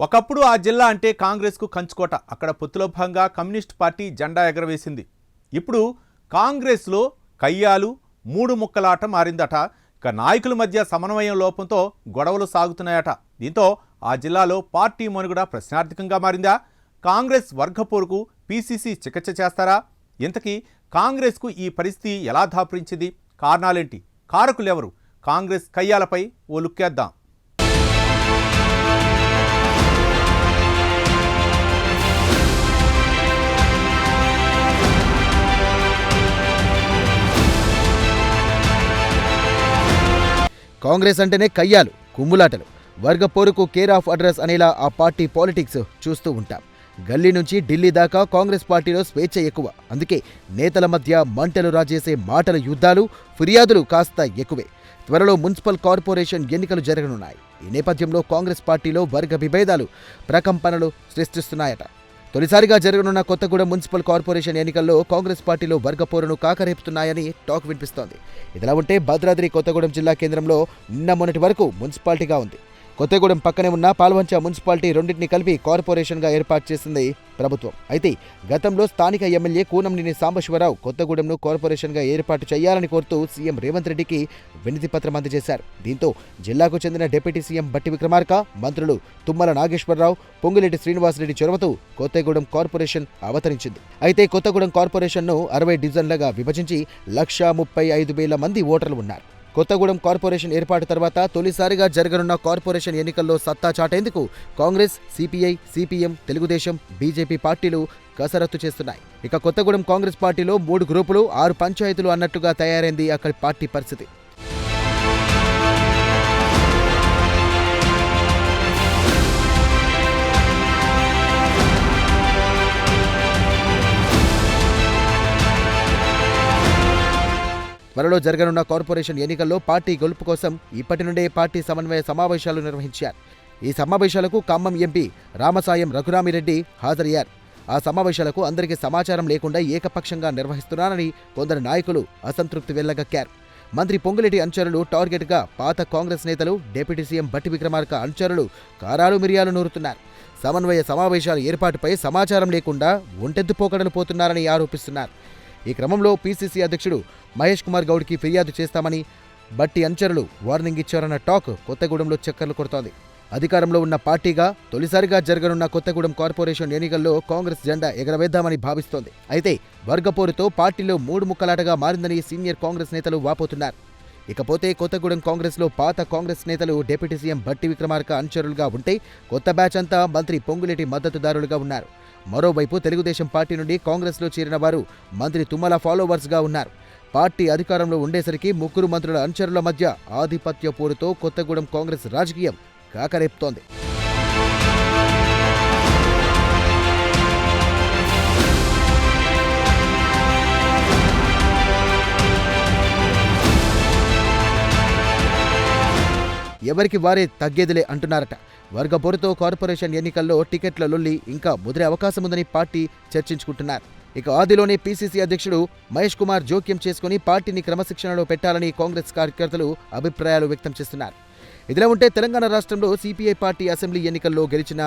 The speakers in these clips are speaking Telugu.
ఒకప్పుడు ఆ జిల్లా అంటే కాంగ్రెస్కు కంచుకోట. అక్కడ పొత్తులో భాగంగా కమ్యూనిస్ట్ పార్టీ జెండా ఎగరవేసింది. ఇప్పుడు కాంగ్రెస్లో కయ్యాలు మూడు ముక్కలాట మారిందట. ఇక నాయకుల మధ్య సమన్వయం లోపంతో గొడవలు సాగుతున్నాయట. దీంతో ఆ జిల్లాలో పార్టీ మనుగడ ప్రశ్నార్థకంగా మారిందా? కాంగ్రెస్ వర్గపోరుకు పీసీసీ చికిత్స చేస్తారా? ఇంతకీ కాంగ్రెస్కు ఈ పరిస్థితి ఎలా దాపురించింది? కారణాలేంటి? కారకులెవరు? కాంగ్రెస్ కయ్యాలపై ఓ లుక్కేద్దాం. కాంగ్రెస్ అంటేనే కయ్యాలు, కుమ్ములాటలు, వర్గ పోరుకు కేర్ ఆఫ్ అడ్రస్ అనేలా ఆ పార్టీ పాలిటిక్స్ చూస్తూ ఉంటాం. గల్లీ నుంచి ఢిల్లీ దాకా కాంగ్రెస్ పార్టీలో స్వేచ్ఛ ఎక్కువ. అందుకే నేతల మధ్య మంటలు రాజేసే మాటల యుద్ధాలు, ఫిర్యాదులు కాస్త ఎక్కువే. త్వరలో మున్సిపల్ కార్పొరేషన్ ఎన్నికలు జరగనున్నాయి. ఈ నేపథ్యంలో కాంగ్రెస్ పార్టీలో వర్గ విభేదాలు ప్రకంపనలు సృష్టిస్తున్నాయట. తొలిసారిగా జరగనున్న కొత్తగూడెం మున్సిపల్ కార్పొరేషన్ ఎన్నికల్లో కాంగ్రెస్ పార్టీలో వర్గ పోరును కాకరేపుతున్నాయని టాక్ వినిపిస్తోంది. ఇదిలా ఉంటే భద్రాద్రి కొత్తగూడెం జిల్లా కేంద్రంలో నిన్న మొన్నటి వరకు మున్సిపాలిటీగా ఉంది. కొత్తగూడెం పక్కనే ఉన్న పాల్వంచ మున్సిపాలిటీ రెండింటిని కలిపి కార్పొరేషన్గా ఏర్పాటు చేసింది ప్రభుత్వం. అయితే గతంలో స్థానిక ఎమ్మెల్యే కూనంనేని సాంబశివరావు కొత్తగూడెంను కార్పొరేషన్గా ఏర్పాటు చేయాలని కోరుతూ సీఎం రేవంత్ రెడ్డికి వినతి పత్రం అందజేశారు. దీంతో జిల్లాకు చెందిన డిప్యూటీ సీఎం బట్టి విక్రమార్క, మంత్రులు తుమ్మల నాగేశ్వరరావు, పొంగులేటి శ్రీనివాసరెడ్డి చొరవతో కొత్తగూడెం కార్పొరేషన్ అవతరించింది. అయితే కొత్తగూడెం కార్పొరేషన్ను 60 డివిజన్లుగా విభజించి 1,35,000 మంది ఓటర్లు ఉన్నారు. కొత్తగూడెం కార్పొరేషన్ ఏర్పాటు తర్వాత తొలిసారిగా జరగనున్న కార్పొరేషన్ ఎన్నికల్లో సత్తా చాటేందుకు Congress, CPI, CPM, Telugu Desam, BJP పార్టీలు కసరత్తు చేస్తున్నాయి. ఇక కొత్తగూడెం కాంగ్రెస్ పార్టీలో 3 గ్రూపులు, 6 పంచాయతీలు అన్నట్టుగా తయారైంది అక్కడి పార్టీ పరిస్థితి. త్వరలో జరగనున్న కార్పొరేషన్ ఎన్నికల్లో పార్టీ గెలుపు కోసం ఇప్పటి నుండే పార్టీ సమన్వయ సమావేశాలు నిర్వహించారు. ఈ సమావేశాలకు ఖమ్మం ఎంపీ రామసాయం రఘురామిరెడ్డి హాజరయ్యారు. ఆ సమావేశాలకు అందరికీ సమాచారం లేకుండా ఏకపక్షంగా నిర్వహిస్తున్నారని కొందరు నాయకులు అసంతృప్తి వెళ్లగక్కారు. మంత్రి పొంగులేటి అనుచరులు టార్గెట్గా పాత కాంగ్రెస్ నేతలు, డిప్యూటీ సీఎం బట్టి విక్రమార్క అనుచరులు కారాలు మిరియాలు నూరుతున్నారు. సమన్వయ సమావేశాల ఏర్పాటుపై సమాచారం లేకుండా ఒంటెద్దు పోకడలు పోతున్నారని ఆరోపిస్తున్నారు. ఈ క్రమంలో పీసీసీ అధ్యక్షుడు మహేష్ కుమార్ గౌడ్కి ఫిర్యాదు చేస్తామని బట్టి అనుచరులు వార్నింగ్ ఇచ్చారన్న టాక్ కొత్తగూడెంలో చక్కర్లు కొడుతోంది. అధికారంలో ఉన్న పార్టీగా తొలిసారిగా జరగనున్న కొత్తగూడెం కార్పొరేషన్ ఎన్నికల్లో కాంగ్రెస్ జెండా ఎగరవేద్దామని భావిస్తోంది. అయితే వర్గపోరుతో పార్టీలో 3 ముక్కలాటగా మారిందని సీనియర్ కాంగ్రెస్ నేతలు వాపోతున్నారు. ఇకపోతే కొత్తగూడెం కాంగ్రెస్లో పాత కాంగ్రెస్ నేతలు డిప్యూటీ సీఎం బట్టి విక్రమార్క అనుచరులుగా ఉంటే, కొత్త బ్యాచ్ అంతా మంత్రి పొంగులేటి మద్దతుదారులుగా ఉన్నారు. మరోవైపు తెలుగుదేశం పార్టీ నుండి కాంగ్రెస్లో చేరిన వారు మంత్రి తుమ్మల ఫాలోవర్స్గా ఉన్నారు. పార్టీ అధికారంలో ఉండేసరికి 3 మంత్రుల అనుచరుల మధ్య ఆధిపత్య పోరుతో కొత్తగూడెం కాంగ్రెస్ రాజకీయం కాకరేపుతోంది. ఎవరికి వారే తగ్గేదిలే అంటున్నారట. వర్గపోరుతో కార్పొరేషన్ ఎన్నికల్లో టికెట్ల లొల్లి ఇంకా ముదిరే అవకాశముందని పార్టీ చర్చించుకుంటున్నారు. ఇక ఆదిలోనే పీసీసీ అధ్యక్షుడు మహేష్ కుమార్ జోక్యం చేసుకుని పార్టీని క్రమశిక్షణలో పెట్టాలని కాంగ్రెస్ కార్యకర్తలు అభిప్రాయాలు వ్యక్తం చేస్తున్నారు. ఇదిలా ఉంటే తెలంగాణ రాష్ట్రంలో సిపిఐ పార్టీ అసెంబ్లీ ఎన్నికల్లో గెలిచిన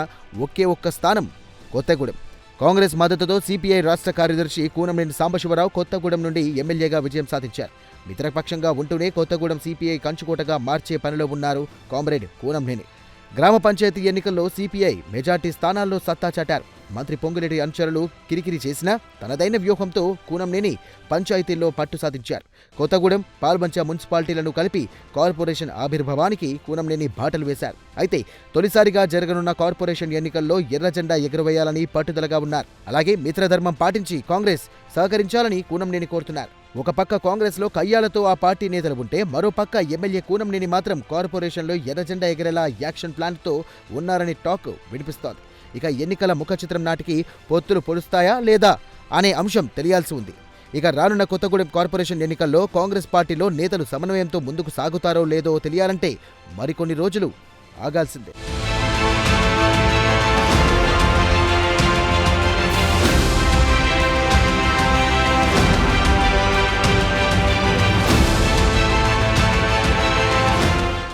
ఒకే ఒక్క స్థానం కొత్తగూడెం. కాంగ్రెస్ మద్దతుతో సిపిఐ రాష్ట్ర కార్యదర్శి కూనంనేని సాంబశివరావు కొత్తగూడెం నుండి ఎమ్మెల్యేగా విజయం సాధించారు. మిత్రపక్షంగా ఉంటూనే కొత్తగూడెం సిపిఐ కంచుకోటగా మార్చే పనిలో ఉన్నారు కామ్రేడ్ కూనంనేని. గ్రామ పంచాయతీ ఎన్నికల్లో సిపిఐ మెజార్టీ స్థానాల్లో సత్తా చాటారు. మంత్రి పొంగులేటి అనుచరులు కిరికిరి చేసినా తనదైన వ్యూహంతో కూనంనేని పంచాయతీల్లో పట్టు సాధించారు. కొత్తగూడెం, పాల్వంచ మున్సిపాలిటీలను కలిపి కార్పొరేషన్ ఆవిర్భావానికి కూనంనేని బాటలు వేశారు. అయితే తొలిసారిగా జరగనున్న కార్పొరేషన్ ఎన్నికల్లో ఎర్ర జెండా ఎగురవేయాలని పట్టుదలగా ఉన్నారు. అలాగే మిత్రధర్మం పాటించి కాంగ్రెస్ సహకరించాలని కూనంనేని కోరుతున్నారు. ఒక పక్క కాంగ్రెస్లో కయ్యాలతో ఆ పార్టీ నేతలు ఉంటే, మరో పక్క ఎమ్మెల్యే కూనంనేని మాత్రం కార్పొరేషన్లో ఎర్ర జెండా ఎగరేలా యాక్షన్ ప్లాన్తో ఉన్నారని టాక్ వినిపిస్తోంది. ఇక ఎన్నికల ముఖ చిత్రం నాటికి పొత్తులు పొడుస్తాయా లేదా అనే అంశం తెలియాల్సి ఉంది. ఇక రానున్న కొత్తగూడెం కార్పొరేషన్ ఎన్నికల్లో కాంగ్రెస్ పార్టీలో నేతలు సమన్వయంతో ముందుకు సాగుతారో లేదో తెలియాలంటే మరికొన్ని రోజులు ఆగాల్సిందే.